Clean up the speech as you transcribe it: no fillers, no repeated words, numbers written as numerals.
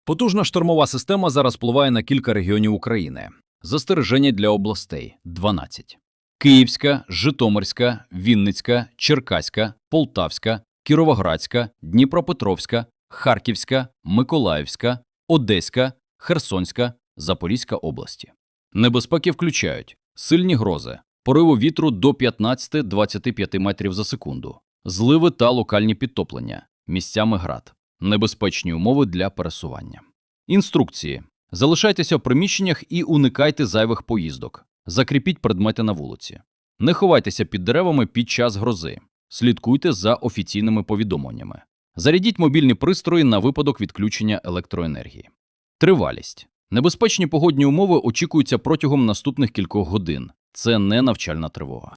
Потужна штормова система зараз впливає на кілька регіонів України. Застереження для областей – 12. Київська, Житомирська, Вінницька, Черкаська, Полтавська, Кіровоградська, Дніпропетровська, Харківська, Миколаївська, Одеська, Херсонська, Запорізька області. Небезпеки включають сильні грози, пориви вітру до 15-25 метрів за секунду, зливи та локальні підтоплення, місцями град, небезпечні умови для пересування. Інструкції. Залишайтеся в приміщеннях і уникайте зайвих поїздок. Закріпіть предмети на вулиці. Не ховайтеся під деревами під час грози. Слідкуйте за офіційними повідомленнями. Зарядіть мобільні пристрої на випадок відключення електроенергії. Тривалість. Небезпечні погодні умови очікуються протягом наступних кількох годин. Це не навчальна тривога.